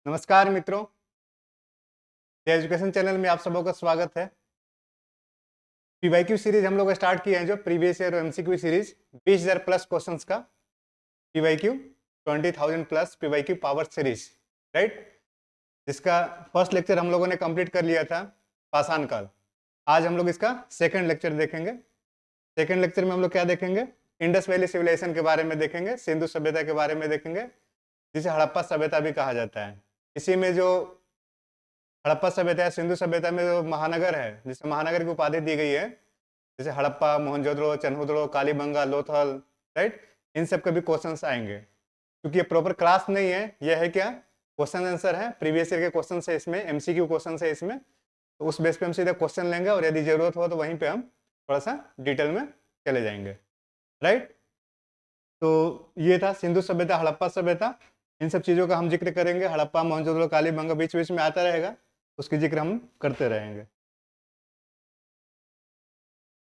नमस्कार मित्रों, education channel में आप सबों का स्वागत है। पीवाईक्यू सीरीज हम लोग स्टार्ट किए हैं, जो previous year MCQ series 20,000 plus questions का PYQ 20,000 plus PYQ power series, right. जिसका फर्स्ट लेक्चर हम लोगों ने कंप्लीट कर लिया था, पाषाण काल। आज हम लोग इसका सेकंड लेक्चर देखेंगे। सेकंड लेक्चर में हम लोग क्या देखेंगे? इंडस वैली सिविलाइजेशन के बारे में देखेंगे, सिंधु सभ्यता के बारे में देखेंगे, जिसे हड़प्पा सभ्यता भी कहा जाता है। इसी में जो हड़प्पा सभ्यता है, सिंधु सभ्यता में जो महानगर है, जिसे महानगर की उपाधि दी गई है, जैसे हड़प्पा, मोहनजोदड़ो, चन्हुदड़ो, कालीबंगा, लोथल, राइट, इन सब के भी क्वेश्चंस आएंगे। क्योंकि ये प्रॉपर क्लास नहीं है, यह है क्या, क्वेश्चन आंसर है, प्रीवियस ईयर के क्वेश्चन है इसमें, एमसीक्यू क्वेश्चन है इसमें। तो उस बेस पे हम सीधे क्वेश्चन लेंगे और यदि जरूरत हो तो वहीं पे हम थोड़ा सा डिटेल में चले जाएंगे, राइट। तो ये था सिंधु सभ्यता, हड़प्पा सभ्यता, इन सब चीज़ों का हम जिक्र करेंगे। हड़प्पा, मोहनजोदड़ो, कालीबंगा बीच बीच में आता रहेगा, उसकी जिक्र हम करते रहेंगे।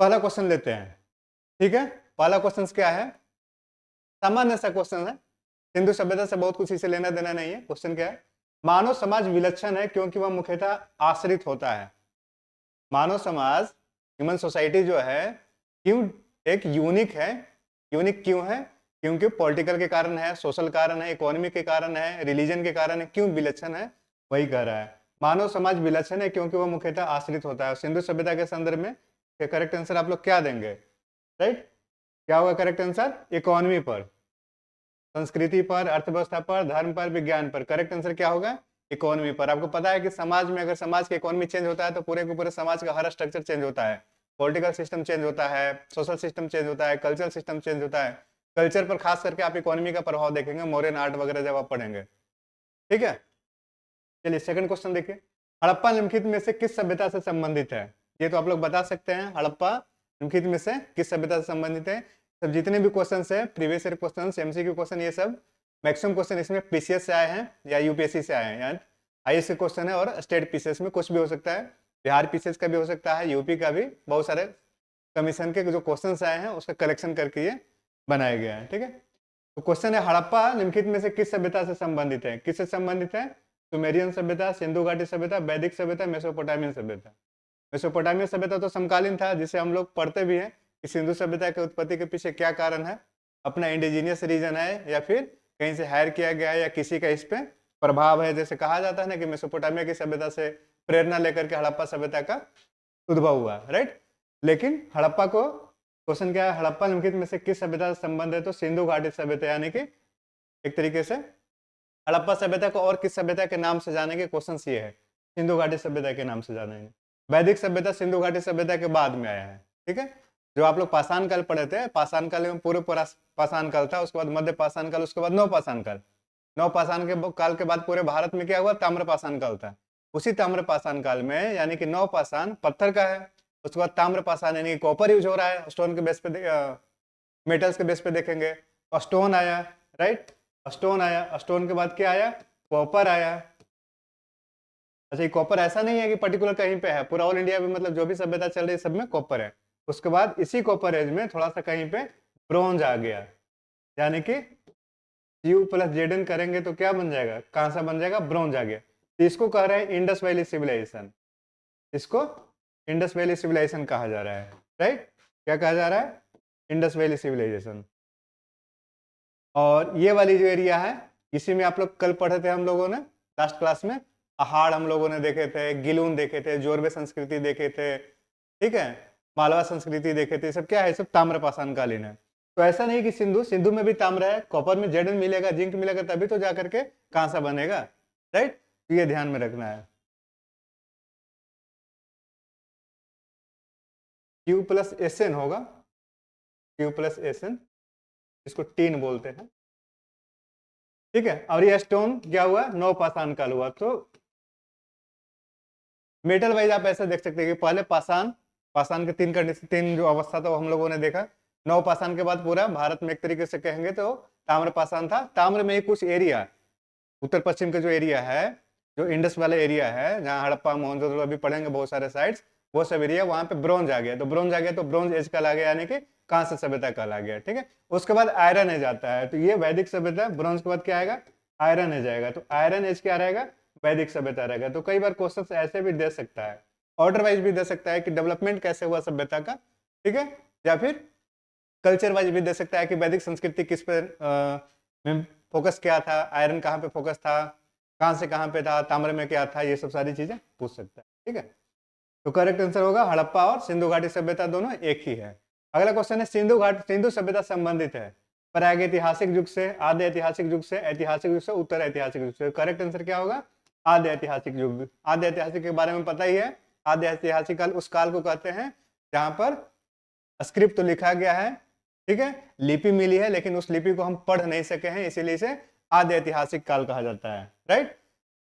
पहला क्वेश्चन लेते हैं, ठीक है। पहला क्वेश्चन क्या है? सामान्य सा क्वेश्चन है, सिंधु सभ्यता से बहुत कुछ इसे लेना देना नहीं है। क्वेश्चन क्या है? मानव समाज विलक्षण है क्योंकि वह मुख्यतः आश्रित होता है। मानव समाज, ह्यूमन सोसाइटी जो है, क्यों एक यूनिक है? यूनिक क्यों है? क्योंकि पॉलिटिकल के कारण है, सोशल कारण है, इकोनॉमिक के कारण है, रिलीजन के कारण है। क्यों विलक्षण है? वही कह रहा है। मानव समाज विलक्षण है क्योंकि वह मुख्यतः आश्रित होता है। सिंधु सभ्यता के संदर्भ में करेक्ट आंसर आप लोग क्या देंगे? राइट, क्या होगा करेक्ट आंसर? इकोनॉमी पर, संस्कृति पर, अर्थव्यवस्था पर, धर्म पर, विज्ञान पर। करेक्ट आंसर क्या होगा? इकोनॉमी पर। आपको पता है कि समाज में अगर समाज की इकोनॉमी चेंज होता है तो पूरे के पूरे समाज का हर स्ट्रक्चर चेंज होता है। पॉलिटिकल सिस्टम चेंज होता है, सोशल सिस्टम चेंज होता है, कल्चरल सिस्टम चेंज होता है। कल्चर पर खास करके आप इकोनॉमी का प्रभाव देखेंगे, मॉडर्न आर्ट वगैरह जब आप पढ़ेंगे, ठीक है। चलिए सेकंड क्वेश्चन देखिए, हड़प्पा निम्नलिखित में से किस सभ्यता से संबंधित है? ये तो आप लोग बता सकते हैं, हड़प्पा निम्नलिखित में से किस सभ्यता से संबंधित है। सब जितने भी क्वेश्चन है, previous year question, MCQ question, ये सब मैक्सिमम क्वेश्चन इसमें पीसीएस से आए हैं या यूपीएससी से आए हैं, यानी आईएएस के क्वेश्चन है। और स्टेट पीसीएस में कुछ भी हो सकता है, बिहार पीसीएस का भी हो सकता है, यूपी का भी। बहुत सारे कमीशन के जो क्वेश्चन आए हैं उसका कलेक्शन करके ये बनाया गया है, ठीक है। तो क्वेश्चन है, हड़प्पा निम्नलिखित में से किस सभ्यता से संबंधित है? किससे संबंधित है? सुमेरियन सभ्यता, सिंधु घाटी सभ्यता, वैदिक सभ्यता, मेसोपोटामियन सभ्यता। मेसोपोटामियन सभ्यता तो समकालीन था, जिसे हम लोग पढ़ते भी हैं कि सिंधु सभ्यता के उत्पत्ति के पीछे क्या कारण है। अपना इंडिजीनियस रीजन है या फिर कहीं से हायर किया गया है या किसी का इस पे प्रभाव है। जैसे कहा जाता है ना कि मेसोपोटामिया की सभ्यता से प्रेरणा लेकर के हड़प्पा सभ्यता का उद्भव हुआ, राइट। लेकिन हड़प्पा को क्वेश्चन क्या है, हड़प्पा निम्नलिखित में से किस सभ्यता से संबंध है? तो सिंधु घाटी सभ्यता, यानी कि एक तरीके से हड़प्पा सभ्यता को और किस सभ्यता के नाम से जानेंगे? क्वेश्चन ये है, सिंधु घाटी सभ्यता के नाम से जानेंगे। वैदिक सभ्यता सिंधु घाटी सभ्यता के बाद में आया है, ठीक है। जो आप लोग पाषाण काल पढ़े थे, पाषाण काल में पूरे पाषाण काल था, उसके बाद मध्य पाषाण काल, उसके बाद नव पाषाण काल। नव पाषाण के काल के बाद पूरे भारत में क्या हुआ? ताम्र पाषाण काल था। उसी ताम्र पाषाण काल में, यानी कि नव पाषाण पत्थर का है, उसके बाद ताम्र पाषाण यानी कि कॉपर यूज हो रहा है, स्टोन के बेस पे, मेटल्स के बेस पे देखेंगे। स्टोन आया, राइट, स्टोन आया, स्टोन के बाद क्या आया? कॉपर आया। अच्छा, ये कॉपर ऐसा नहीं है कि पर्टिकुलर कहीं पे है, पूरा ऑल इंडिया में, मतलब जो भी सभ्यता चल रही है सब में कॉपर है। उसके बाद इसी कॉपर एज में थोड़ा सा कहीं पे ब्रॉन्ज आ गया, यानी कि यू प्लस जेड करेंगे तो क्या बन जाएगा? कहां सा बन जाएगा? ब्रॉन्ज आ गया। तो इसको कह रहे हैं इंडस वैली सिविलाइजेशन। इसको इंडस वैली सिविलाइजेशन कहा जा रहा है, राइट। क्या कहा जा रहा है? Indus valley civilisation. और ये वाली जो एरिया है, इसी में आप लोग कल पढ़े थे हम लोगों ने लास्ट क्लास में, पहाड़ हम लोगों ने देखे थे, गिलून देखे थे, जोरबे संस्कृति देखे थे, ठीक है, मालवा संस्कृति देखे थे। सब क्या है? सब ताम्र पाषाण कालीन है। तो ऐसा नहीं कि सिंधु, सिंधु में भी ताम्र है, कॉपर में जेडन मिलेगा, जिंक मिलेगा, तभी तो जाकर के कहां सा बनेगा, राइट। तो ये ध्यान में रखना है। क्यू प्लस एस एन होगा, क्यू प्लस एस एन, इसको टीन बोलते हैं, ठीक है। और ये स्टोन क्या हुआ? नौ पाषाण काल हुआ। तो मेटल वाइज आप ऐसा देख सकते हैं कि पहले पाषाण, पाषाण के तीन कंडीशन, तीन जो अवस्था था वो हम लोगों ने देखा। नौ पाषाण के बाद पूरा भारत में एक तरीके से कहेंगे तो ताम्र पाषाण था। ताम्र में कुछ एरिया, उत्तर पश्चिम का जो एरिया है, जो इंडस वाला एरिया है, जहाँ हड़प्पा, मोहनजोदड़ो अभी पढ़ेंगे बहुत सारे साइट्स, वो सब एरिया वहां पे ब्रॉन्ज आ गया। तो ब्रॉन्ज आ गया तो ब्रॉन्ज एज कहला गया, यानी कि कांस्य सभ्यता कहला गया, ठीक है। उसके बाद आयरन एज आता है, तो ये वैदिक सभ्यता। ब्रॉन्ज के बाद क्या आएगा? आयरन एज आएगा, तो आयरन एज क्या रहेगा, वैदिक सभ्यता रहेगा। तो कई बार क्वेश्चन ऐसे भी दे सकता है, ऑर्डर वाइज भी दे सकता है कि डेवलपमेंट कैसे हुआ सभ्यता का, ठीक है, या फिर कल्चर वाइज भी दे सकता है कि वैदिक संस्कृति किस पर में फोकस क्या था, आयरन कहाँ पे फोकस था, कहाँ से कहाँ पे था, ताम्र में क्या था, ये सब सारी चीजें पूछ सकता है, ठीक है। तो करेक्ट आंसर होगा हड़प्पा और सिंधु घाटी सभ्यता दोनों एक ही है। अगला क्वेश्चन है सिंधु सभ्यता संबंधित है प्रागैतिहासिक युग से, आद्य ऐतिहासिक युग से, ऐतिहासिक युग से, उत्तर ऐतिहासिक युग से। करेक्ट आंसर क्या होगा, आद्य ऐतिहासिक युग। आद्य ऐतिहासिक के बारे में पता ही है, आद्य ऐतिहासिक काल उस काल को कहते हैं जहां पर स्क्रिप्ट तो लिखा गया है, ठीक है, लिपि मिली है, लेकिन उस लिपि को हम पढ़ नहीं सके हैं, इसीलिए इसे आद्य ऐतिहासिक काल कहा जाता है, राइट।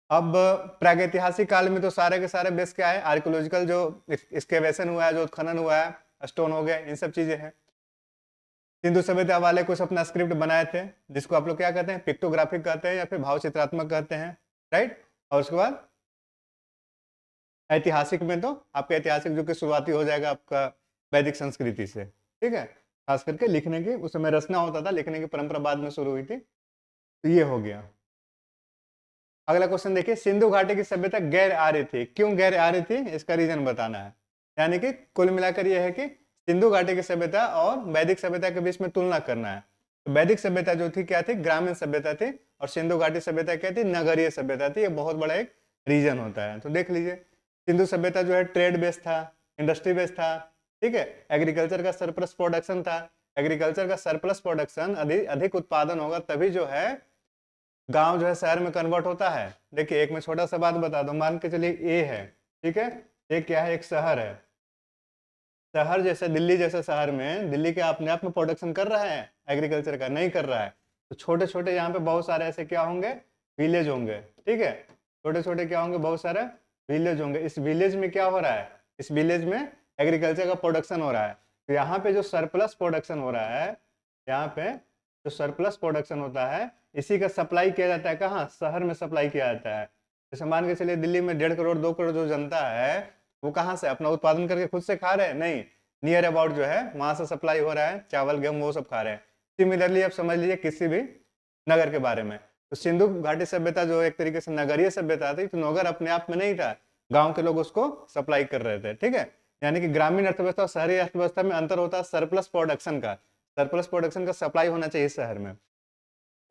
अब प्रागैतिहासिक काल में तो सारे के सारे बेस क्या है, आर्कियोलॉजिकल जो एक्सकेवेशन हुआ है, जो खनन हुआ है, स्टोन हो गया, इन सब चीजें हैं। सिंधु सभ्यता वाले कुछ अपना स्क्रिप्ट बनाए थे, जिसको आप लोग क्या कहते हैं, पिक्टोग्राफिक कहते हैं या फिर भाव चित्रात्मक कहते हैं, राइट। और उसके बाद ऐतिहासिक में तो आपका ऐतिहासिक जो कि शुरुआती हो जाएगा आपका वैदिक संस्कृति से, ठीक है, खास करके लिखने की, उस समय रचना होता था, लिखने की परंपरा बाद में शुरू हुई थी, तो ये हो गया। अगला क्वेश्चन देखिए, सिंधु घाटी की सभ्यता गैर आर्य थी, क्यों गैर आर्य थी, इसका रीजन बताना है। यानी कि कुल मिलाकर यह है कि सिंधु घाटी की सभ्यता और वैदिक सभ्यता के बीच में तुलना करना है। तो वैदिक सभ्यता जो थी क्या थी, ग्रामीण सभ्यता थी, और सिंधु घाटी सभ्यता क्या थी, नगरीय सभ्यता थी। ये बहुत बड़ा एक रीजन होता है। तो देख लीजिए, सिंधु सभ्यता जो है ट्रेड बेस्ड था, इंडस्ट्री बेस्ड था, ठीक है, एग्रीकल्चर का सरप्लस प्रोडक्शन था। एग्रीकल्चर का सरप्लस प्रोडक्शन, अधिक उत्पादन होगा तभी जो है गांव जो है शहर में कन्वर्ट होता है। देखिए एक मैं छोटा सा बात बता दूं, मान के चलिए ए है, ठीक है, एक क्या है, एक शहर है। शहर जैसे दिल्ली जैसे शहर में, दिल्ली के अपने आप में प्रोडक्शन कर रहा है एग्रीकल्चर का, नहीं कर रहा है। तो छोटे छोटे यहाँ पे बहुत सारे ऐसे क्या होंगे, विलेज होंगे, ठीक है, छोटे छोटे क्या होंगे, बहुत सारे विलेज होंगे। इस विलेज में क्या हो रहा है, इस विलेज में एग्रीकल्चर का प्रोडक्शन हो रहा है। तो यहाँ पे जो सरप्लस प्रोडक्शन हो रहा है, यहाँ पे जो सरप्लस प्रोडक्शन होता है, इसी का सप्लाई किया जाता है कहाँ, शहर में सप्लाई किया जाता है। जैसे मान के चलिए दिल्ली में 1.5 करोड़ 2 करोड़ जो जनता है, वो कहाँ से अपना उत्पादन करके खुद से खा रहे हैं, नहीं, नियर अबाउट जो है वहां से सप्लाई हो रहा है, चावल गेहूं वो सब खा रहे हैं। सिमिलरली आप समझ लीजिए किसी भी नगर के बारे में, तो सिंधु घाटी सभ्यता जो एक तरीके से नगरीय सभ्यता थी, तो नगर अपने आप में नहीं था, गाँव के लोग उसको सप्लाई कर रहे थे, ठीक है। यानी कि ग्रामीण अर्थव्यवस्था और शहरी अर्थव्यवस्था में अंतर होता है सरप्लस प्रोडक्शन का। सरप्लस प्रोडक्शन का सप्लाई होना चाहिए शहर में,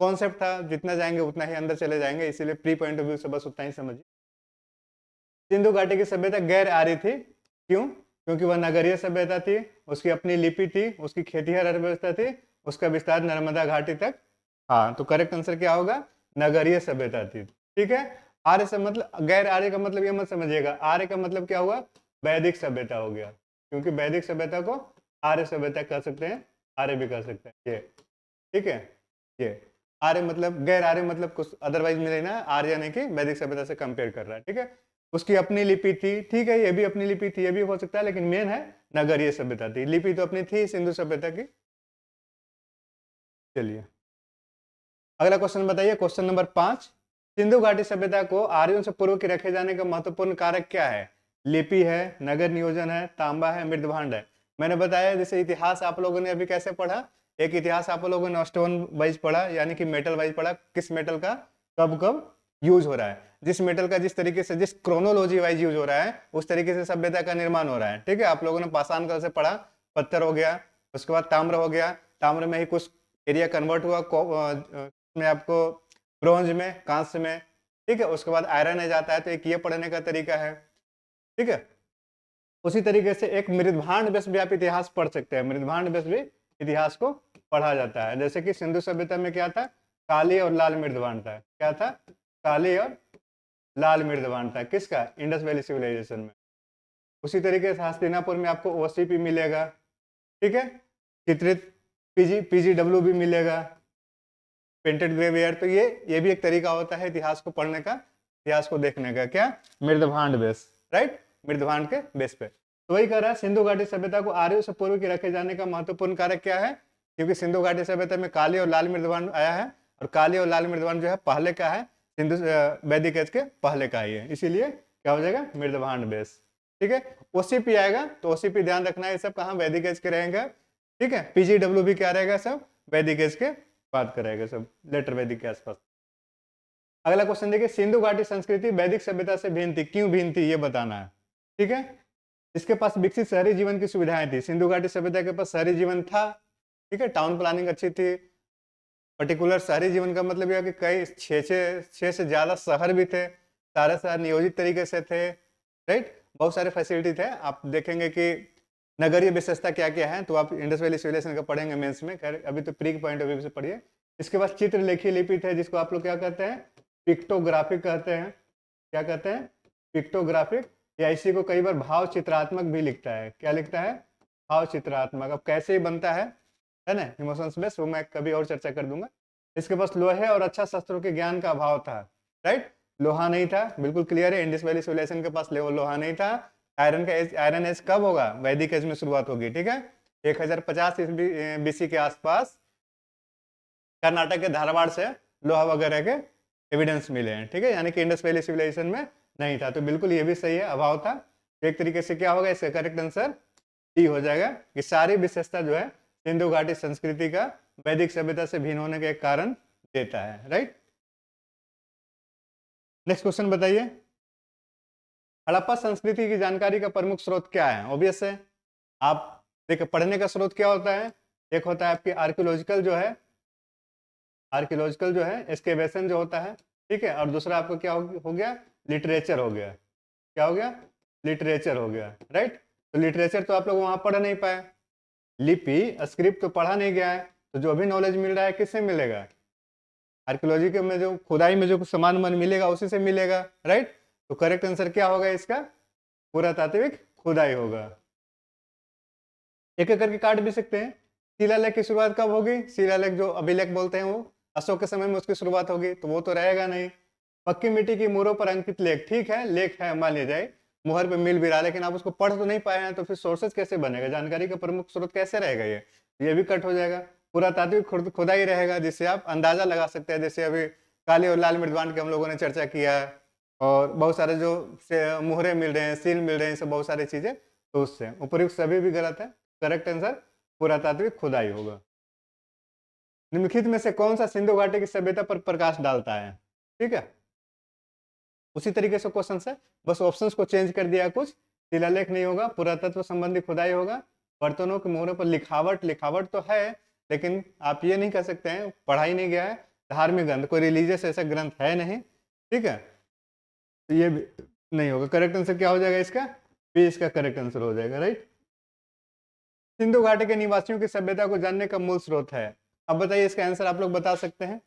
कॉन्सेप्ट था, जितना जाएंगे उतना ही अंदर चले जाएंगे, इसीलिए प्री पॉइंट ऑफ व्यू से बस उतना ही समझिए। सिंधु घाटी की सभ्यता गैर आर्य थी, क्यों, क्योंकि वह नगरीय सभ्यता थी, उसकी अपनी लिपि थी, उसकी खेतीहर अर्थव्यवस्था थी, उसका विस्तार नर्मदा घाटी तक। हाँ, तो करेक्ट आंसर क्या होगा, नगरीय सभ्यता थी, ठीक है। आर्य से मतलब, गैर आर्य का मतलब ये मत समझिएगा, आर्य का मतलब क्या हुआ, वैदिक सभ्यता हो गया, क्योंकि वैदिक सभ्यता को आर्य सभ्यता कह सकते हैं, आर्य भी कह सकते हैं, ये ठीक है। ये आर्य मतलब, गैर आर्य मतलब कुछ अदरवाइज में लेना, आर्य यानी कि वैदिक सभ्यता से कंपेयर कर रहा है, ठीक है। उसकी अपनी लिपि थी, ठीक है, ये भी अपनी लिपि थी, ये भी हो सकता है, लेकिन मेन है नगरीय सभ्यता थी, लिपि तो अपनी थी सिंधु सभ्यता की। चलिए अगला क्वेश्चन बताइए, क्वेश्चन नंबर 5, सिंधु घाटी सभ्यता को आर्यों से पूर्व के रखे जाने का महत्वपूर्ण कारक क्या है, लिपि है, नगर नियोजन है, तांबा है, मृदभांड है। मैंने बताया जैसे इतिहास आप लोगों ने अभी कैसे पढ़ा, एक इतिहास आप लोगों ने स्टोन वाइज पढ़ा, यानी कि मेटल वाइज पढ़ा, किस मेटल का कब कब यूज हो रहा है, जिस मेटल का जिस तरीके से, जिस क्रोनोलॉजी वाइज यूज हो रहा है, उस तरीके से सभ्यता का निर्माण हो रहा है, ठीक है। आप लोगों ने पाषाण काल से पढ़ा, पत्थर हो गया, उसके बाद ताम्र हो गया, ताम्र में ही कुछ एरिया कन्वर्ट हुआ में आपको ब्रोंज में, कांस्य में, ठीक है, उसके बाद आयरन आ जाता है, तो एक ये पढ़ने का तरीका है, ठीक है। उसी तरीके से एक मृदभांड बेस भी आप इतिहास पढ़ सकते हैं, मृदभांड बेस भी इतिहास को पढ़ा जाता है। जैसे कि सिंधु सभ्यता में क्या था, काली और लाल मृदभांड था, क्या था, काली और लाल मृदभांड था, किसका, इंडस वैली सिविलाइजेशन में। उसी तरीके से हस्तिनापुर में आपको ओसीपी मिलेगा, ठीक है, चित्रित पीजीडब्ल्यू भी मिलेगा, पेंटेड ग्रेवियर। तो ये भी एक तरीका होता है इतिहास को पढ़ने का, इतिहास को देखने का, क्या, मृदभांड बेस, राइट, मृदभांड के बेस पे। तो वही कह रहा है, सिंधु घाटी सभ्यता को आर्यों से पूर्व के रखे जाने का महत्वपूर्ण कारक क्या है, क्योंकि सिंधु घाटी सभ्यता में काली और लाल मृदभांड आया है, और काली और लाल मृदभांड जो है पहले का है, सिंधु वैदिक एज के पहले का ही है, इसीलिए क्या हो जाएगा, मृदभांड बेस, ठीक है। ओसीपी आएगा, तो ओसीपी ध्यान रखना है, सब कहाँ वैदिक एज के रहेंगे, ठीक है। पीजीडब्ल्यू भी क्या रहेगा, सब वैदिक एज के बात करेगा, सब लेटर वैदिक के आसपास। अगला क्वेश्चन देखिए, सिंधु घाटी संस्कृति वैदिक सभ्यता से भिन्न थी, क्यों भिन्न थी ये बताना है। ठीक है, इसके पास विकसित शहरी जीवन की सुविधाएं थी। सिंधु घाटी सभ्यता के पास शहरी जीवन था, ठीक है, टाउन प्लानिंग अच्छी थी। पर्टिकुलर शहरी जीवन का मतलब यह कि कई छः से ज्यादा शहर भी थे, सारे शहर नियोजित तरीके से थे, राइट, बहुत सारे फैसिलिटी थे। आप देखेंगे कि नगरीय विशेषता क्या क्या है, तो आप इंडस वैली सिविलाइजेशन का पढ़ेंगे मेंस में, खैर अभी तो प्री पॉइंट ऑफ व्यू से पढ़िए। इसके बाद चित्रलेखी लिपि थे, जिसको आप लोग क्या कहते हैं, पिक्टोग्राफिक कहते हैं। क्या कहते हैं, पिक्टोग्राफिक, या इसी को कई बार भाव चित्रात्मक भी लिखता है। क्या लिखता है, भाव चित्रात्मक। अब कैसे ही बनता है ना, इमोशंस बेस, वो मैं कभी और चर्चा कर दूंगा। इसके पास लोहे और अच्छा शस्त्रों के ज्ञान का अभाव था, राइट, लोहा नहीं था, बिल्कुल क्लियर है। इंडस वैली सिविलाइजेशन के पास लोहा नहीं था। आयरन का एज, आयरन एज कब होगा, वैदिक एज में शुरुआत होगी, ठीक है, 1050 बीसी के आसपास कर्नाटक के धारवाड़ से लोहा वगैरह के एविडेंस मिले हैं, ठीक है, यानी कि इंडस वैली सिविलाइजेशन में नहीं था। तो बिल्कुल ये भी सही है, अभाव था। एक तरीके से क्या होगा, इसका करेक्ट आंसर डी हो जाएगा कि सारी विशेषता जो है सिंधु घाटी संस्कृति का वैदिक सभ्यता से भिन्न होने का एक कारण देता है, राइट। नेक्स्ट क्वेश्चन बताइए, हड़प्पा संस्कृति की जानकारी का प्रमुख स्रोत क्या है। ऑब्वियस है, आप देखिए पढ़ने का स्रोत क्या होता है, एक होता है आपकी आर्कियोलॉजिकल जो है, आर्कियोलॉजिकल जो है एक्सकेवेशन जो होता है, ठीक है, और दूसरा आपको क्या हो गया, लिटरेचर हो गया। क्या हो गया, लिटरेचर हो गया, राइट। तो लिटरेचर तो आप लोग वहां पढ़ नहीं पाए, लिपि स्क्रिप्ट तो पढ़ा नहीं गया है, तो जो भी नॉलेज मिल रहा है किससे मिलेगा, आर्कियोलॉजी के में जो खुदाई में जो सामान मन मिलेगा उसी से मिलेगा, राइट। तो करेक्ट आंसर क्या होगा इसका, पुरातात्विक खुदाई होगा। एक एक करके काट भी सकते हैं। शिलालेख की शुरुआत कब होगी, शिलालेख जो अभिलेख बोलते हैं वो अशोक के समय में उसकी शुरुआत होगी, तो वो तो रहेगा नहीं। पक्की मिट्टी की मोहरों पर अंकित लेख, ठीक है, लेख है, मान लिया जाए मुहर पे मिल भी रहा, लेकिन आप उसको पढ़ तो नहीं पाए हैं, तो फिर सोर्सेज कैसे बनेगा, जानकारी का प्रमुख स्रोत कैसे रहेगा, ये भी कट हो जाएगा। पुरातात्विक खुदाई रहेगा, जिससे आप अंदाजा लगा सकते हैं, जैसे अभी काली और लाल मृदवान की हम लोगों ने चर्चा किया है, और बहुत सारे जो मुहरे मिल रहे हैं, सील मिल रहे हैं, सब बहुत सारी चीजें, तो उससे उपयुक्त सभी भी गलत है। करेक्ट आंसर पुरातात्विक खुदाई होगा। निम्नलिखित में से कौन सा सिंधु घाटी की सभ्यता पर प्रकाश डालता है, ठीक है, उसी तरीके से क्वेश्चन है, बस ऑप्शंस को चेंज कर दिया कुछ। शिलालेख नहीं होगा, पुरातत्व संबंधी खुदाई होगा, बर्तनों के मोहरों पर लिखावट, लिखावट तो है, लेकिन आप ये नहीं कह सकते हैं, पढ़ा ही नहीं गया है। धार्मिक ग्रंथ, कोई रिलीजियस ऐसा ग्रंथ है नहीं, ठीक है, तो ये भी नहीं होगा। करेक्ट आंसर क्या हो जाएगा इसका, बी इसका करेक्ट आंसर हो जाएगा, राइट। सिंधु घाटी के निवासियों की सभ्यता को जानने का मूल स्रोत है। अब बताइए इसका आंसर आप लोग बता सकते हैं,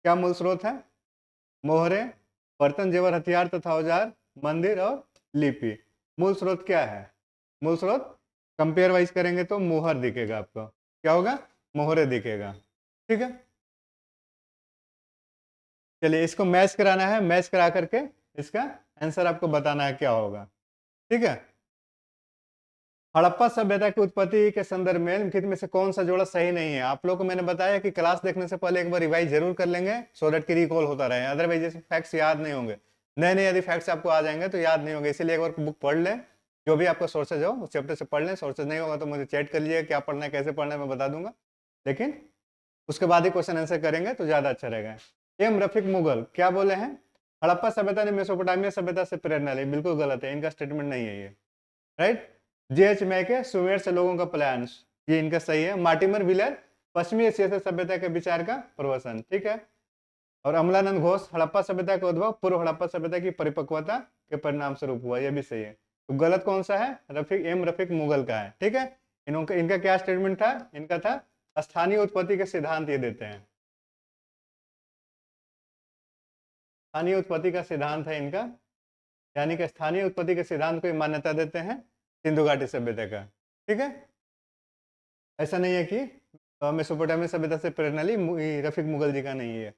क्या मूल स्रोत है, मोहरे, बर्तन जेवर हथियार तथा औजार, मंदिर और लिपि। मूल स्रोत क्या है, मूल स्रोत कंपेयर वाइज करेंगे तो मोहर दिखेगा आपको, क्या होगा, मोहरे दिखेगा, ठीक है। चलिए इसको मैच कराना है, मैच करा करके इसका आंसर आपको बताना है क्या होगा, ठीक है। हड़प्पा सभ्यता की उत्पत्ति के संदर्भ में निम्नलिखित में से कौन सा जोड़ा सही नहीं है। आप लोग को मैंने बताया कि क्लास देखने से पहले एक बार रिवाइज जरूर कर लेंगे, सो दैट की रिकॉल होता रहे, अदरवाइज जैसे फैक्ट्स याद नहीं होंगे, नए नए यदि फैक्ट्स आपको आ जाएंगे तो याद नहीं होंगे, इसलिए एक बार बुक पढ़ लें, जो भी आपका सोर्सेज हो उस चैप्टर से पढ़ लें। सोर्सेज नहीं होगा तो मुझे चैट कर लीजिए, क्या पढ़ना है कैसे पढ़ना है मैं बता दूंगा, लेकिन उसके बाद ही क्वेश्चन आंसर करेंगे तो ज्यादा अच्छा रहेगा। एम रफीक मुगल क्या बोले हैं, हड़प्पा सभ्यता ने मेसोपोटामिया सभ्यता से प्रेरणा ली, बिल्कुल गलत है, इनका स्टेटमेंट नहीं है ये, राइट। जेएच मैके सुमेर से लोगों का पलायन, ये इनका सही है। मार्टिमर व्हीलर पश्चिमी एशिया से सभ्यता के विचार का प्रवसन, ठीक है। और अमलानंद घोष हड़प्पा सभ्यता का उद्भव पूर्व हड़प्पा सभ्यता की परिपक्वता के परिणाम स्वरूप हुआ, यह भी सही है। तो गलत कौन सा है, रफीक मुगल का है, ठीक है। इनका क्या स्टेटमेंट था, इनका था स्थानीय उत्पत्ति के सिद्धांत ये देते हैं, स्थानीय उत्पत्ति का सिद्धांत है इनका, यानी कि स्थानीय उत्पत्ति के सिद्धांत को मान्यता देते हैं सिंधु घाटी सभ्यता का, ठीक है। ऐसा नहीं है कि मेसोपोटामिया सभ्यता से प्रेरणा ली, रफीक मुगल जी का नहीं है।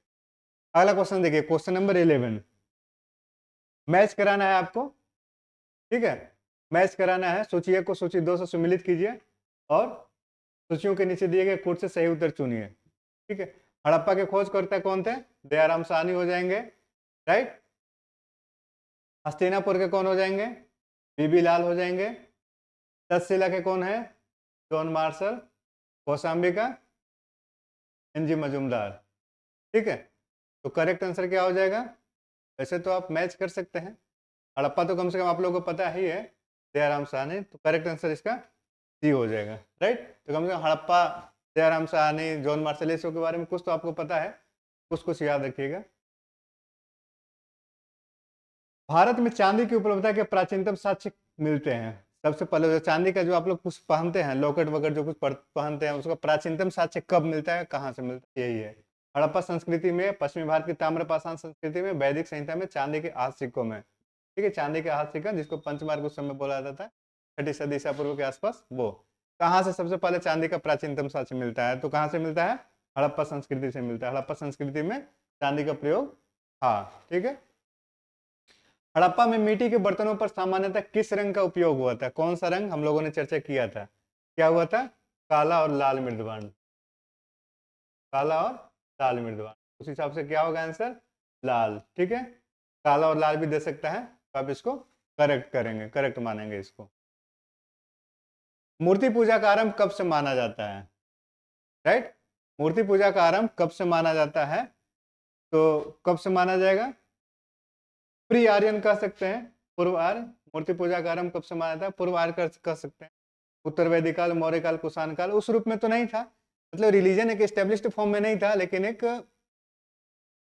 अगला क्वेश्चन देखिए, क्वेश्चन नंबर 11, मैच कराना है आपको, ठीक है, मैच कराना है। सूची 1 को सूची 2 से सुमिलित कीजिए और सूचियों के नीचे दिए गए कोड से सही उत्तर चुनिए, ठीक है। हड़प्पा के खोजकर्ता कौन थे, दयाराम साहनी हो जाएंगे, राइट। हस्तिनापुर के कौन हो जाएंगे, बीबी लाल हो जाएंगे। तक्षशिला के कौन है, जॉन मार्शल। कौशाम्बी का एनजी मजूमदार, ठीक है। तो करेक्ट आंसर क्या हो जाएगा, वैसे तो आप मैच कर सकते हैं, हड़प्पा तो कम से कम आप लोगों को पता ही है, दयाराम साहनी, तो करेक्ट आंसर इसका सी हो जाएगा, राइट। तो कम से कम हड़प्पा, दयाराम साहनी, जॉन मार्शल, ये सब के बारे में कुछ तो आपको पता है, कुछ याद रखिएगा। भारत में चांदी की उपलब्धता के प्राचीनतम साक्ष्य मिलते हैं। सबसे पहले जो चांदी का जो आप लोग कुछ पहनते हैं, लॉकेट वगैरह जो कुछ पहनते हैं, उसका प्राचीनतम साक्ष्य कब मिलता है, कहाँ से मिलता है, यही है। हड़प्पा संस्कृति में, पश्चिमी भारत की ताम्रपाषाण संस्कृति में, वैदिक संहिता में, चांदी के हाथ सिक्कों में। ठीक है, चांदी के हाथ सिक्का जिसको पंचमार्ग उस समय बोला जाता है, 6ठी सदी ईसा पूर्व के आसपास, वो कहाँ से सबसे पहले चांदी का प्राचीनतम साक्ष्य मिलता है, तो कहाँ से मिलता है, हड़प्पा संस्कृति से मिलता है। हड़प्पा संस्कृति में चांदी का प्रयोग, हाँ ठीक है। हड़प्पा में मिट्टी के बर्तनों पर सामान्यतः किस रंग का उपयोग हुआ था, कौन सा रंग, हम लोगों ने चर्चा किया था, क्या हुआ था, काला और लाल मृदवर्ण, काला और लाल मृदवर्ण, उस हिसाब से क्या होगा आंसर, लाल, ठीक है। काला और लाल भी दे सकता है, तो आप इसको करेक्ट करेंगे, करेक्ट मानेंगे इसको। मूर्ति पूजा का आरंभ कब से माना जाता है, राइट। मूर्ति पूजा का आरंभ कब से माना जाता है, तो कब से माना जाएगा, प्री आर्यन कह सकते हैं, पूर्व आर्य। मूर्ति पूजा का आरंभ कब से माना था, पूर्व आर्य कह सकते हैं। उत्तर वैदिक काल, मौर्य काल, कुषाण काल, उस रूप में तो नहीं था, मतलब रिलीजन एक एस्टेब्लिश्ड फॉर्म में नहीं था, लेकिन एक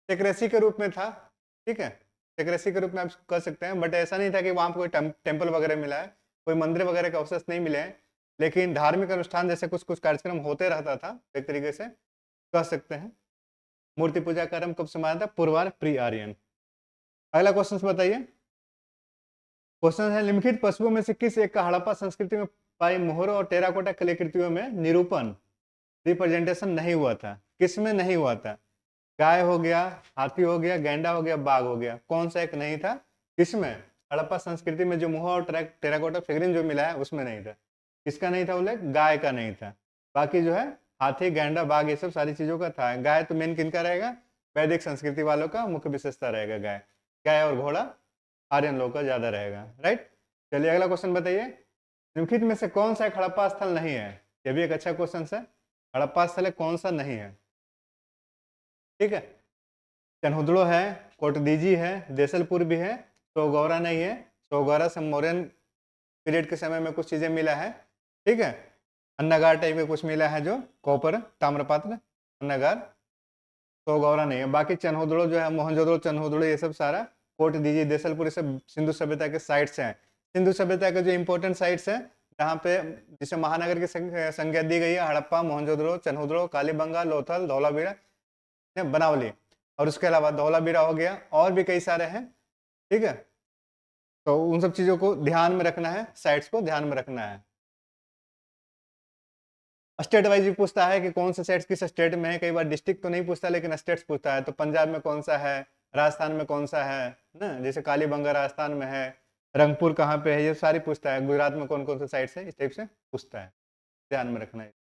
टेक्रेसी के रूप में था, ठीक है, टेक्रेसी के रूप में आप कह सकते हैं। बट ऐसा नहीं था कि वहां पर कोई टेम्पल वगैरह मिला है, कोई मंदिर वगैरह के अवशेष नहीं मिले हैं, लेकिन धार्मिक अनुष्ठान जैसे कुछ कुछ कार्यक्रम होते रहता था, एक तरीके से कह सकते हैं। मूर्ति पूजा का आरंभ कब से माना था, पूर्वार्य, प्री आर्यन। अगला क्वेश्चन बताइए। क्वेश्चन है, निम्नलिखित पशुओं में से किस एक का हड़प्पा संस्कृति में पाई मोहरों और टेराकोटा कलाकृतियों में निरूपण, रिप्रेजेंटेशन नहीं हुआ था, किस में नहीं हुआ था, गाय हो गया, हाथी हो गया, गैंडा हो गया, बाघ हो गया, कौन सा एक नहीं था, किसमें, हड़प्पा संस्कृति में जो मोहर और टेराकोटा फिगरिन जो मिला है उसमें नहीं था। किसका नहीं था बोले, गाय का नहीं था। बाकी जो है हाथी, गैंडा, बाघ, ये सब सारी चीजों का था। गाय तो मेन किनका रहेगा, वैदिक संस्कृति वालों का मुख्य विशेषता रहेगा गाय। गाय और घोड़ा आर्यन लोग का ज्यादा रहेगा, राइट। चलिए अगला क्वेश्चन बताइए। निम्नलिखित में से कौन सा एक हड़प्पा स्थल नहीं है, ये भी एक अच्छा क्वेश्चन है। हड़प्पा स्थल है, कौन सा नहीं है, ठीक है। चनहुदड़ो है, कोटदीजी है, देसलपुर भी है, सोगौरा नहीं है। सोगौरा से मौर्यन पीरियड के समय में कुछ चीजें मिला है, ठीक है। अन्नगार टाइप में कुछ मिला है, जो कॉपर ताम्रपात्र अन्नगार। सोगौरा नहीं है। बाकी चनहुदड़ो जो है, मोहनजोदड़ो, चनहुदड़ो, ये सब सारा कोटदीजी, देसलपुर, ये सब सिंधु सभ्यता के साइट्स हैं। सिंधु सभ्यता के जो इंपॉर्टेंट साइट्स हैं, जहाँ पे जिसे महानगर की संज्ञा दी गई है, हड़प्पा, मोहनजोदड़ो, चनहुदड़ो, कालीबंगा, लोथल, धौलावीरा, बनावली, और उसके अलावा धौलावीरा हो गया, और भी कई सारे हैं, ठीक है। तो उन सब चीजों को ध्यान में रखना है, साइट्स को ध्यान में रखना है। स्टेट वाइज भी पूछता है कि कौन से सेट्स किस स्टेट में है, कई बार डिस्ट्रिक्ट तो नहीं पूछता लेकिन स्टेट्स पूछता है। तो पंजाब में कौन सा है, राजस्थान में कौन सा है ना, जैसे कालीबंगा राजस्थान में है, रंगपुर कहाँ पे है, ये सारी पूछता है। गुजरात में कौन कौन से साइट्स है, इस टाइप से पूछता है, ध्यान में रखना है।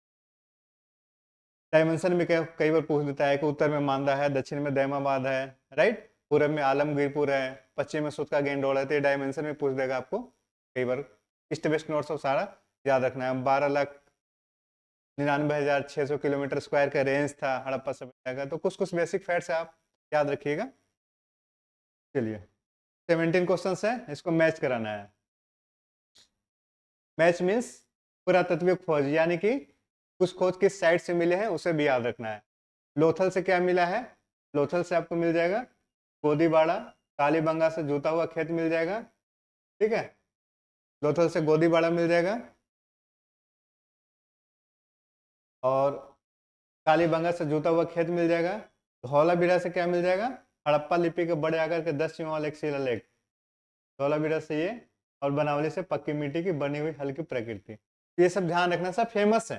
डायमेंशन में कई बार पूछ देता है कि उत्तर में मांदा है, दक्षिण में दैमाबाद है, राइट, पूरब में आलमगीरपुर है, पश्चिम में सुत का गेंडोल है। तो ये डायमेंशन में पूछ देगा आपको कई बार। ईस्ट वेस्ट नॉर्थ सब सारा याद रखना है। 12,99,600 किलोमीटर स्क्वायर का रेंज था हड़प्पा सभ्यता का। तो कुछ कुछ बेसिक फैक्ट्स आप याद रखिएगा। चलिए 17 क्वेश्चन है, इसको मैच कराना है। मैच मीन्स पुरातत्विक खोज, यानी कि कुछ खोज किस साइड से मिले हैं उसे भी याद रखना है। लोथल से क्या मिला है, लोथल से आपको मिल जाएगा गोदीबाड़ा, कालीबंगा से जूता हुआ खेत मिल जाएगा, ठीक है, लोथल से गोदीबाड़ा मिल जाएगा, और कालीबंगा से जूता हुआ खेत मिल जाएगा। धौलावीरा से क्या मिल जाएगा, हड़प्पा लिपि के बड़े आकार के 10 सीमा वाला एक शिलालेख, धौलावीरा से ये, और बनावली से पक्की मिट्टी की बनी हुई हल्की प्रकृति। ये सब ध्यान रखना, सब फेमस है,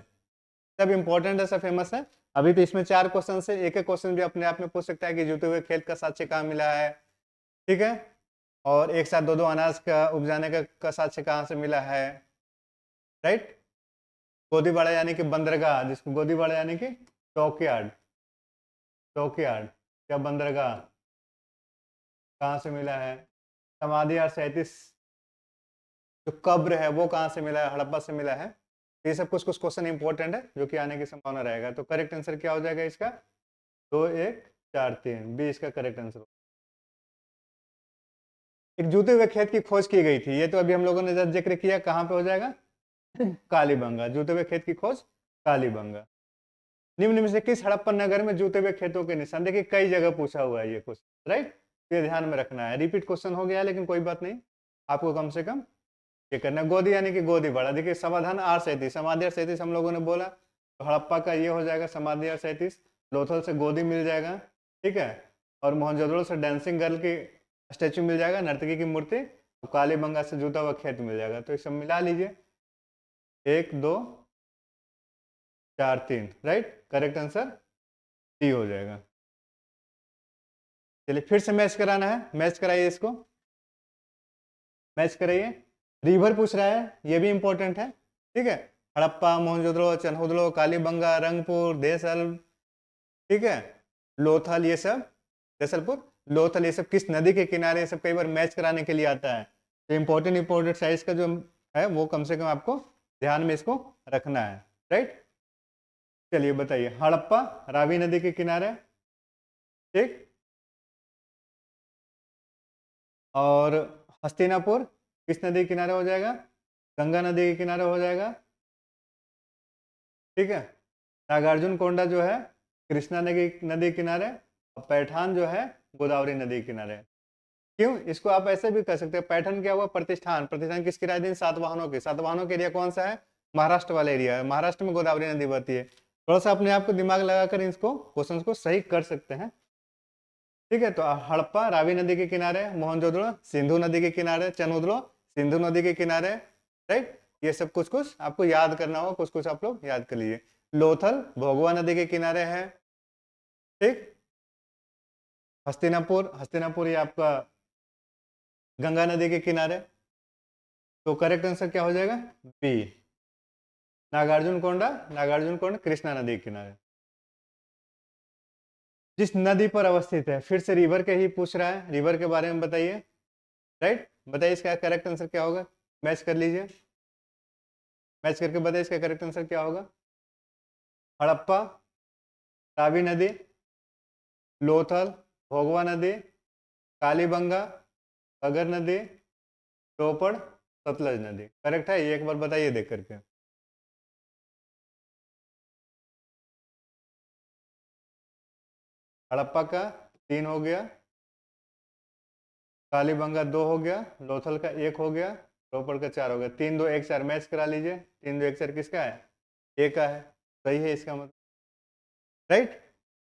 सब इंपॉर्टेंट है, सब फेमस है। अभी तो इसमें 4 क्वेश्चन से, एक एक क्वेश्चन भी अपने आप में पूछ सकता है कि जूते हुए खेत का साक्ष्य कहाँ मिला है, ठीक है, और एक साथ दो दो अनाज का उपजाने का साक्ष्य कहाँ से मिला है, राइट। गोदीबाड़ा यानी कि बंदरगाह, जिसको गोदीबाड़ा यानी कि डॉकयार्ड, डॉकयार्ड या बंदरगाह, कहाँ से मिला है। समाधि 837 जो कब्र है वो कहाँ से मिला है, हड़प्पा से मिला है। ये सब कुछ कुछ क्वेश्चन इंपॉर्टेंट है जो कि आने की संभावना रहेगा। तो करेक्ट आंसर क्या हो जाएगा इसका, 2 1 4 3, बी इसका करेक्ट आंसर। एक जूते हुए खेत की खोज की गई थी, ये तो अभी हम लोगों ने जब जिक्र किया, कहाँ पे हो जाएगा? कालीबंगा। जूते हुए खेत की खोज कालीबंगा। निम्न में से किस हड़प्पन नगर में जूते हुए खेतों के निशान? देखिए कई जगह पूछा हुआ है ये क्वेश्चन, राइट? ये ध्यान में रखना है, रिपीट क्वेश्चन हो गया लेकिन कोई बात नहीं, आपको कम से कम ये करना है। गोदी यानी कि गोदी बड़ा, देखिए समाधान R37, समाधि R37 हम लोगों ने बोला, तो हड़प्पा का ये हो जाएगा समाधि R37। लोथल से गोदी मिल जाएगा, ठीक है, और मोहनजोदड़ो से डांसिंग गर्ल की स्टेचू मिल जाएगा, नर्तकी की मूर्ति, और कालीबंगा से जूता हुआ खेत मिल जाएगा। तो ये सब मिला लीजिए, 1 2 4 3, राइट? करेक्ट आंसर डी हो जाएगा। चलिए फिर से मैच कराना है, मैच कराइए इसको, मैच कराइए। रिवर पूछ रहा है, ये भी इंपॉर्टेंट है, ठीक है। हड़प्पा, मोहनजोदड़ो, चन्होदड़ो, कालीबंगा, रंगपुर, देसल, ठीक है, लोथल, ये सब, देसलपुर, लोथल, ये सब किस नदी के किनारे, ये सब कई बार मैच कराने के लिए आता है। तो इंपॉर्टेंट साइज का जो है वो कम से कम आपको ध्यान में इसको रखना है, राइट? चलिए बताइए, हड़प्पा रावी नदी के किनारे, ठीक, और हस्तिनापुर किस नदी के किनारे हो जाएगा? गंगा नदी के किनारे हो जाएगा, ठीक है। नागार्जुन कोंडा जो है कृष्णा नदी के किनारे, और पैठान जो है गोदावरी नदी के किनारे। क्यों? इसको आप ऐसे भी कर सकते हैं, पैठान क्या हुआ? प्रतिष्ठान, प्रतिष्ठान किसकी राजधानी? सातवाहनों की। सातवाहनों का एरिया कौन सा है? महाराष्ट्र वाला एरिया है, महाराष्ट्र में गोदावरी नदी बहती है। थोड़ा सा अपने आप को दिमाग लगाकर इसको क्वेश्चन को सही कर सकते हैं, ठीक है। तो हड़प्पा रावी नदी के किनारे, मोहनजोदड़ो सिंधु नदी के किनारे, चनोदड़ो सिंधु नदी के किनारे, राइट? ये सब कुछ कुछ आपको याद करना होगा, कुछ कुछ आप लोग याद कर लीजिए। लोथल भोगवा नदी के किनारे है, ठीक। हस्तिनापुर, हस्तिनापुर ये आपका गंगा नदी के किनारे। तो करेक्ट आंसर क्या हो जाएगा? बी। नागार्जुन कोंडा, नागार्जुन कोंडा कृष्णा नदी के किनारे। जिस नदी पर अवस्थित है, फिर से रिवर के ही पूछ रहा है, रिवर के बारे में बताइए, राइट? बताइए इसका करेक्ट आंसर क्या होगा, मैच कर लीजिए, मैच करके बताइए इसका करेक्ट आंसर क्या होगा। हड़प्पा, रावी नदी, लोथल, भोगवा नदी, कालीबंगा, अगर नदी, रोपड़, सतलज नदी। करेक्ट है ये? एक बार बताइए देख करके। हड़प्पा का 3 हो गया, कालीबंगा 2 हो गया, लोथल का 1 हो गया, रोपड़ का 4 हो गया। 3 2 1 4 मैच करा लीजिए। 3 2 1 4 किसका है? ए का है, सही है इसका मतलब, राइट?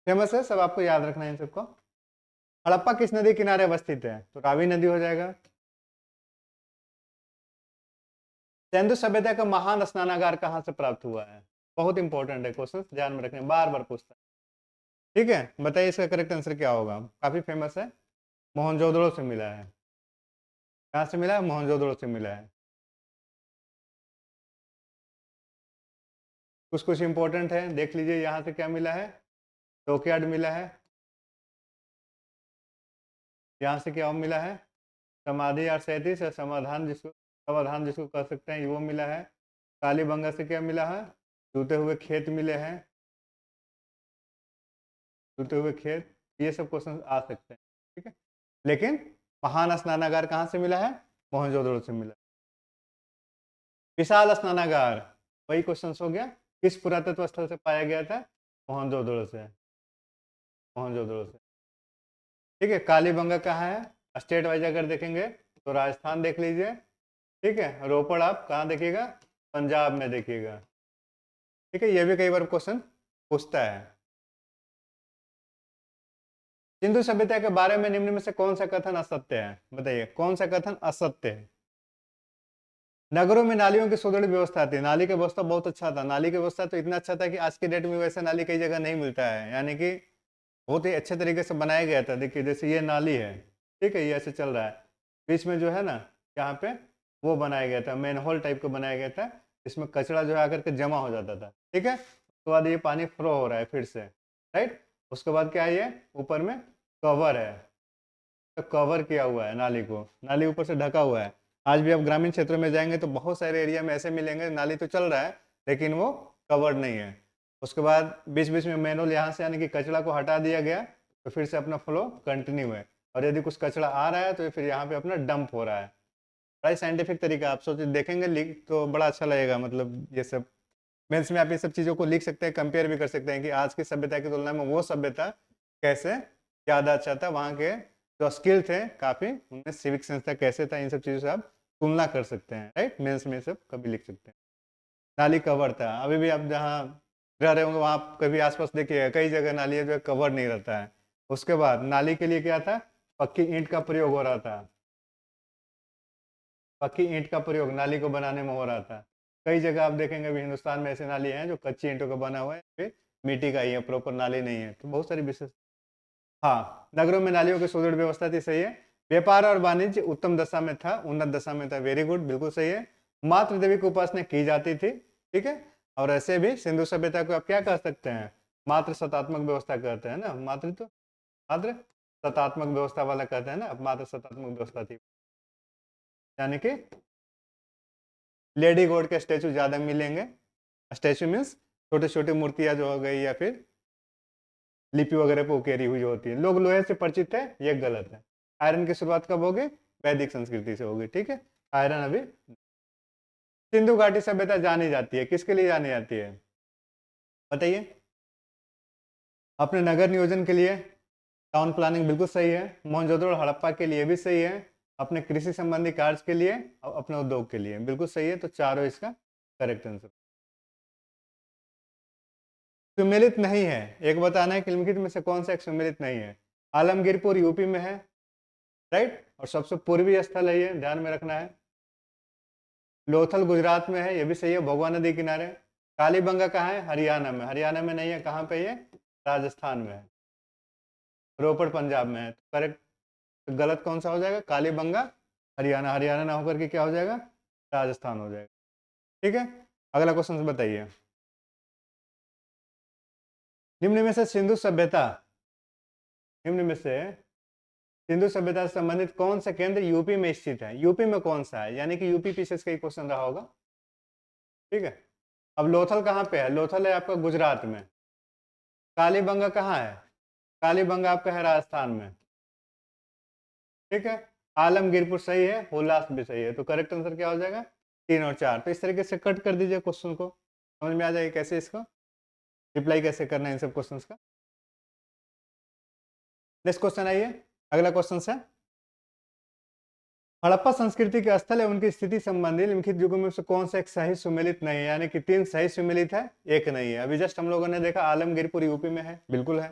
फेमस है, सब आपको याद रखना है इन सबको। हड़प्पा किस नदी किनारे अवस्थित है? तो रावी नदी हो जाएगा। सिंधु सभ्यता का महान स्नानागार कहाँ से प्राप्त हुआ है? बहुत इंपॉर्टेंट है क्वेश्चन, ध्यान में रखने, बार बार पूछता है, ठीक है। बताइए इसका करेक्ट आंसर क्या होगा? काफी फेमस है, मोहनजोदड़ो से मिला है। कहाँ से मिला है? मोहनजोदड़ो से मिला है। कुछ कुछ इंपॉर्टेंट है, देख लीजिए यहाँ से क्या मिला है। डॉकयार्ड मिला है, यहाँ से क्या मिला है? समाधि R37 या समाधान जिसको कह सकते हैं वो मिला है। कालीबंगा से क्या मिला है? जूते हुए खेत मिले हैं, जूते हुए खेत, ये सब क्वेश्चन आ सकते हैं, ठीक है। लेकिन महान स्नानागार कहाँ से मिला है? मोहनजोदड़ो से मिला। विशाल स्नानागार, वही क्वेश्चन हो गया, किस पुरातत्व स्थल से पाया गया था? मोहनजोदड़ो से, मोहनजोदड़ो से, ठीक है। कालीबंगा कहाँ है? स्टेट वाइज अगर देखेंगे तो राजस्थान देख लीजिए, ठीक है। रोपड़ आप कहाँ देखिएगा? पंजाब में देखिएगा, ठीक है। ये भी कई बार क्वेश्चन पूछता है। सिंधु सभ्यता के बारे में निम्न में से कौन सा कथन असत्य है? बताइए कौन सा कथन असत्य है? नगरों में नालियों की सुदृढ़ व्यवस्था थी, नाली की व्यवस्था बहुत अच्छा था, नाली की व्यवस्था तो इतना अच्छा था कि आज के डेट में वैसे नाली कई जगह नहीं मिलता है, यानी कि बहुत ही अच्छे तरीके से बनाया गया था। देखिए जैसे ये नाली है, ठीक है, ये ऐसे चल रहा है, बीच में जो है ना यहाँ पे वो बनाया गया था, मैन होल टाइप का बनाया गया था, इसमें कचरा जो है आकर के जमा हो जाता था, ठीक है। उसके बाद ये पानी फ्लो हो रहा है फिर से, राइट। उसके बाद क्या है, ये ऊपर में कवर है, तो कवर किया हुआ है नाली को, नाली ऊपर से ढका हुआ है। आज भी आप ग्रामीण क्षेत्रों में जाएंगे तो बहुत सारे एरिया में ऐसे मिलेंगे, नाली तो चल रहा है लेकिन वो कवर्ड नहीं है। उसके बाद बीच बीच में मैनुअल यहाँ से यानी कि कचरा को हटा दिया गया, तो फिर से अपना फ्लो कंटिन्यू है। और यदि कुछ कचरा आ रहा है तो फिर यहाँ पे अपना डंप हो रहा है। बड़ा साइंटिफिक तरीका, आप सोच देखेंगे लिख तो बड़ा अच्छा लगेगा। मतलब ये सब मेंस में आप ये सब चीज़ों को लिख सकते हैं, कंपेयर भी कर सकते हैं कि आज की सभ्यता की तुलना में वो सभ्यता कैसे ज़्यादा अच्छा था, वहाँ के जो स्किल थे काफ़ी, उनमें सिविक सेंस था कैसे था, इन सब चीज़ों से आप तुलना कर सकते हैं। राइट, मेंस में सब कभी लिख सकते हैं। नाली कवर था, अभी भी आप जहाँ रह रहे होंगे वहाँ आप कभी आसपास देखिए कई जगह नाली है जो कवर नहीं रहता है। उसके बाद नाली के लिए क्या था, पक्की ईंट का प्रयोग हो रहा था। पक्की ईंट का प्रयोग नाली को बनाने में हो रहा था। कई जगह आप देखेंगे अभी हिंदुस्तान में ऐसे नाली हैं जो कच्ची ईंटों का बना हुआ है, फिर मिट्टी का ही है, प्रॉपर नाली नहीं है। तो बहुत सारी विशेष, हाँ, नगरों में नालियों की सुदृढ़ व्यवस्था थी, सही है। व्यापार और वाणिज्य उत्तम दशा में था, उन्नत दशा में था, वेरी गुड, बिल्कुल सही है। मातृ देवी की उपासना की जाती थी, ठीक है। और ऐसे भी सिंधु सभ्यता को आप क्या कह सकते हैं, मातृ सतात्मक व्यवस्था कहते हैं ना, मातृत्व मातृ सतात्मक व्यवस्था वाला कहते हैं ना, मातृ सतात्मक व्यवस्था थी। यानी कि लेडी गॉड के स्टेचू ज्यादा मिलेंगे। स्टेचू मीन्स छोटे छोटे मूर्तियां जो हो गई, या फिर लिपि वगैरह पे उकेरी हुई होती है। लोग लोहे से परिचित है, ये गलत है। आयरन की शुरुआत कब होगी, वैदिक संस्कृति से होगी, ठीक है। आयरन अभी, सिंधु घाटी सभ्यता जानी जाती है, किसके लिए जानी जाती है बताइए। अपने नगर नियोजन के लिए, टाउन प्लानिंग बिल्कुल सही है। मोहनजोदड़ो हड़प्पा के लिए भी सही है। अपने कृषि संबंधी कार्य के लिए और अपने उद्योग के लिए बिल्कुल सही है। तो चारों इसका करेक्ट आंसर। सुमेलित नहीं है, एक बताना है कि निम्नलिखित में से कौन सा एक सुमेलित नहीं है। आलमगीरपुर यूपी में है, राइट, और सबसे पूर्वी स्थल है ये, ध्यान में रखना है। लोथल गुजरात में है, ये भी सही है, भोगवा नदी किनारे। कालीबंगा कहाँ है, हरियाणा में। हरियाणा में नहीं है, कहाँ पे ये, राजस्थान में है। रोपड़ पंजाब में है। तो करेक्ट, तो गलत कौन सा हो जाएगा, कालीबंगा हरियाणा, हरियाणा ना होकर के क्या हो जाएगा, राजस्थान हो जाएगा, ठीक है। अगला क्वेश्चन बताइए। निम्न में से सिंधु सभ्यता, निम्न में से सिंधु सभ्यता से संबंधित कौन सा केंद्र यूपी में स्थित है, यूपी में कौन सा है, यानी कि यूपी पीछे का क्वेश्चन रहा होगा, ठीक है। अब लोथल कहाँ पे है, लोथल है आपका गुजरात में। कालीबंगा कहाँ है, कालीबंगा आपका है राजस्थान में, ठीक है। आलमगीरपुर सही है, हुलास भी सही है। तो करेक्ट आंसर क्या हो जाएगा, 3 और 4। तो इस तरीके से कट कर दीजिए क्वेश्चन को, समझ में आ जाएगा कैसे इसको रिप्लाई कैसे करना है इन सब क्वेश्चंस का। नेक्स्ट क्वेश्चन आइए, अगला क्वेश्चन है, हड़प्पा संस्कृति के स्थल है उनकी स्थिति संबंधी निम्नलिखित युगों में से कौन सा एक सही सुमेलित नहीं है, यानी कि 3 सही सुमेलित है, एक नहीं है। अभी जस्ट हम लोगों ने देखा आलमगीरपुर यूपी में है, बिल्कुल है।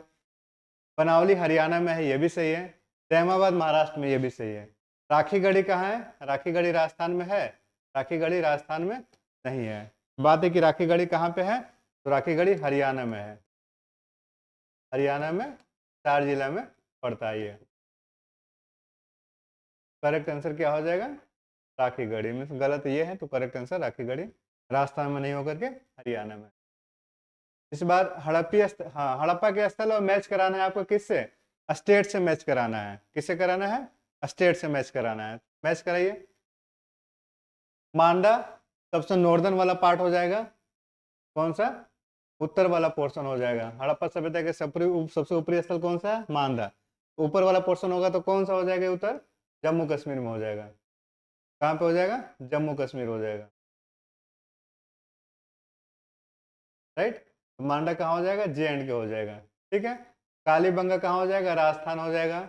बनावली हरियाणा में है, ये भी सही है। तैमाबाद महाराष्ट्र में, ये भी सही है। राखीगढ़ी कहाँ है, राखीगढ़ी राजस्थान में है, राखीगढ़ी राजस्थान में नहीं है। बात है कि राखीगढ़ी कहाँ पे है, तो राखीगढ़ी हरियाणा में है, हरियाणा में 4 जिला में पड़ता है ये। करेक्ट आंसर क्या हो जाएगा, राखीगढ़ी में। गलत ये है, तो करेक्ट आंसर राखीगढ़ी, राजस्थान में नहीं होकर के हरियाणा में। इस बार हाँ, हड़प्पा के स्थल और मैच कराना है आपको किससे, स्टेट से मैच कराना है। किससे कराना है, स्टेट से मैच कराना है। मैच कराइए। मांडा सबसे नॉर्दर्न वाला पार्ट हो जाएगा, कौन सा, उत्तर वाला पोर्शन हो जाएगा। हड़प्पा सभ्यता के सबसे ऊपरी स्थल कौन सा है, मांडा। ऊपर वाला पोर्शन होगा तो कौन सा हो जाएगा उत्तर, जम्मू कश्मीर में हो जाएगा। कहाँ पे हो जाएगा, जम्मू कश्मीर हो जाएगा, राइट। मांडा कहाँ हो जाएगा, JNK हो जाएगा, ठीक है। कालीबंगा कहाँ हो जाएगा, राजस्थान हो जाएगा।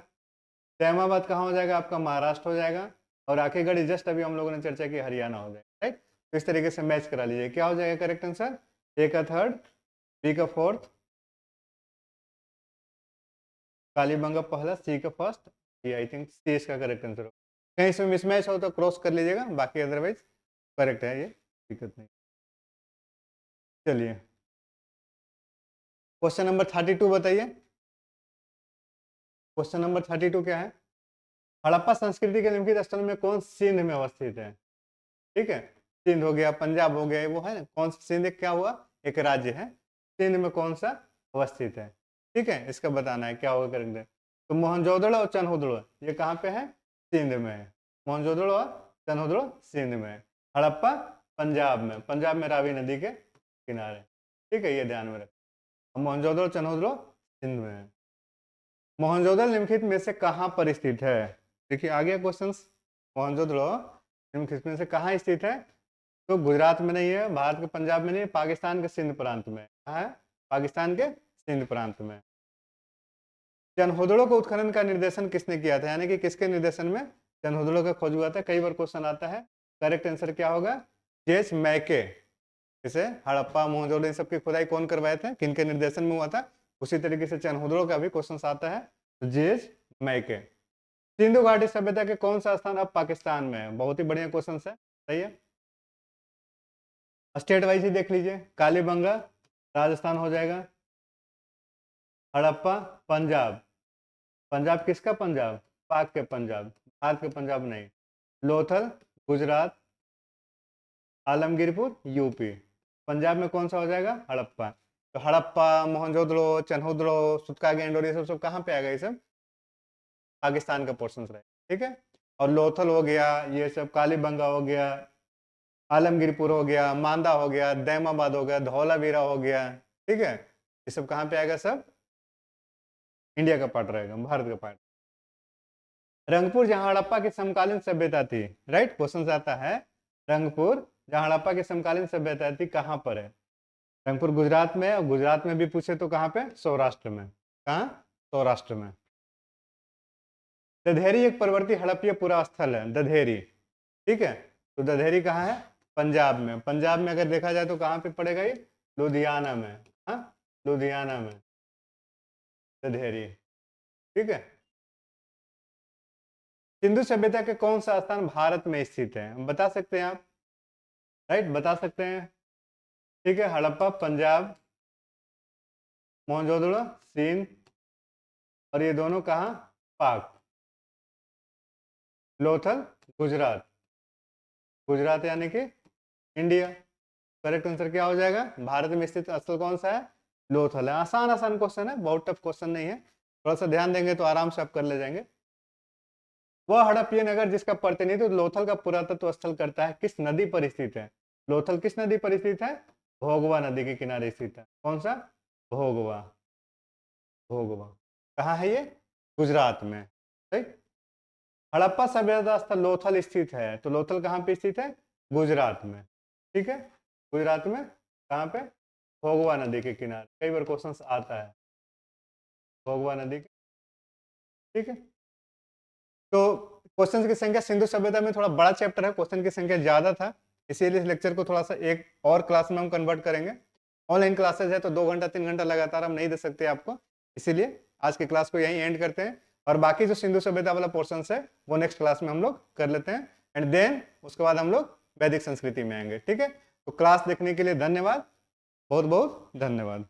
तैमाबाद कहाँ हो जाएगा, आपका महाराष्ट्र हो जाएगा। और राखीगढ़ी जस्ट अभी हम लोगों ने चर्चा की, हरियाणा हो जाएगा, राइट। तो इस तरीके से मैच करा लीजिए, क्या हो जाएगा करेक्ट आंसर, ए का थर्ड, बी का फोर्थ, कालीबंगा पहला, सी का फर्स्ट, ये आई थिंक सी इसका करेक्ट आंसर हो। कहीं इसमें मिसमैच हो तो क्रॉस कर लीजिएगा, बाकी अदरवाइज करेक्ट है ये, दिक्कत नहीं। चलिए क्वेश्चन नंबर 32 बताइए। क्वेश्चन नंबर 32 क्या है, हड़प्पा संस्कृति के निम्नलिखित स्थल में कौन सिंध में अवस्थित है, ठीक है। सिंध हो गया, पंजाब हो गया, वो है ना, कौन सा सिंध क्या हुआ, एक राज्य है। सिंध में कौन सा अवस्थित है, ठीक है, इसका बताना है क्या होगा करेक्ट। तो मोहनजोदड़ो और चनहुदड़ो ये कहाँ पे है, सिंध में है। मोहनजोदड़ो और चनहुदड़ो सिंध में है। हड़प्पा पंजाब में, पंजाब में रावी नदी के किनारे, ठीक है, ये ध्यान में रखें। मोहनजोदड़ो चनहुदड़ो सिंध में है। मोहनजोदड़ो निम्नलिखित में से कहाँ पर स्थित है? देखिए आ गया क्वेश्चन। मोहनजोदड़ो निम्नलिखित में से कहाँ स्थित है? तो गुजरात में नहीं है, भारत के पंजाब में नहीं, पाकिस्तान के सिंध प्रांत में। कहाँ है? पाकिस्तान के सिंध प्रांत में। चनहुदड़ो को उत्खनन का निर्देशन किसने किया था? यानी कि किसके निर्देशन में चनहुदड़ो का खोज हुआ था? कई बार क्वेश्चन आता है। करेक्ट आंसर क्या होगा? जेएच मैके। जैसे हड़प्पा मोहनजोदड़ो इन सबकी खुदाई कौन करवाए थे, किनके निर्देशन में हुआ था? उसी तरीके से चनहुदड़ो का भी क्वेश्चन आता है, जेएच मैके। सिंधु घाटी सभ्यता के कौन सा स्थान अब पाकिस्तान में है? बहुत ही बढ़िया क्वेश्चन है, सही है। स्टेट वाइज ही देख लीजिए, कालीबंगा राजस्थान हो जाएगा, हड़प्पा पंजाब। पंजाब किसका पंजाब? पाक के पंजाब, भारत के पंजाब नहीं। लोथल गुजरात, आलमगीरपुर यूपी। पंजाब में कौन सा हो जाएगा? हड़प्पा। तो हड़प्पा, मोहनजोदड़ो, चनहुदड़ो, सुतकागी एंडोर, ये सब कहाँ पे आ गए? सब पाकिस्तान का पोर्शन रहे, ठीक है। और लोथल हो गया, ये सब कालीबंगा हो गया, आलमगीरपुर हो गया, मांदा हो गया, दैमाबाद हो गया, धौलावीरा हो गया, ठीक है। ये सब कहाँ पे आएगा? सब इंडिया का पार्ट रहेगा, भारत का पार्ट। रंगपुर जहां हड़प्पा की समकालीन सभ्यता थी, राइट, क्वेश्चन आता है। रंगपुर जहां हड़प्पा की समकालीन सभ्यता थी कहां पर है? रंगपुर गुजरात में, और गुजरात में भी पूछे तो कहां पे? सौराष्ट्र में। कहां? सौराष्ट्र में। दधेरी एक परवर्ती हड़प्पीय पुरा स्थल है, दधेरी, ठीक है। तो दधेरी कहाँ है? पंजाब में। पंजाब में अगर देखा जाए तो कहाँ पे पड़ेगा ये? लुधियाना में। हाँ, लुधियाना में दधेरी, ठीक है। सिंधु सभ्यता के कौन सा स्थान भारत में स्थित है? बता सकते हैं आप, राइट, बता सकते हैं, ठीक है। हड़प्पा पंजाब, मोहनजोदड़ो सिंध, और ये दोनों कहाँ? पाक। लोथल गुजरात, गुजरात यानी कि इंडिया। करेक्ट आंसर क्या हो जाएगा? भारत में स्थित स्थल कौन सा है? लोथल है। आसान आसान क्वेश्चन है, बहुत टफ क्वेश्चन नहीं है, थोड़ा सा ध्यान देंगे तो आराम से आप कर ले जाएंगे। वह हड़प्पीय नगर जिसका प्रतिनिधित्व लोथल का पुरातत्व स्थल करता है किस नदी पर स्थित है? लोथल किस नदी पर स्थित है? भोगवा नदी के किनारे स्थित है। कौन सा? भोगवा, भोगवा। कहाँ है ये? गुजरात में, राइट। हड़प्पा सभ्यता स्थल लोथल स्थित है, तो लोथल कहाँ पे स्थित है? गुजरात में, ठीक है। गुजरात में कहाँ पे? भोगवा नदी के किनारे। कई बार क्वेश्चंस आता है, भोगवा नदी के, ठीक है। तो क्वेश्चन की संख्या सिंधु सभ्यता में थोड़ा बड़ा चैप्टर है, क्वेश्चन की संख्या ज्यादा था, इसीलिए इस लेक्चर को थोड़ा सा एक और क्लास में हम कन्वर्ट करेंगे। ऑनलाइन क्लासेज है तो 2 घंटा 3 घंटा लगातार हम नहीं दे सकते आपको, इसीलिए आज की क्लास को यहीं एंड करते हैं। और बाकी जो सिंधु सभ्यता वाला पोर्शन है वो नेक्स्ट क्लास में हम लोग कर लेते हैं, एंड देन उसके बाद हम लोग वैदिक संस्कृति में आएंगे, ठीक है। तो क्लास देखने के लिए धन्यवाद, बहुत बहुत धन्यवाद।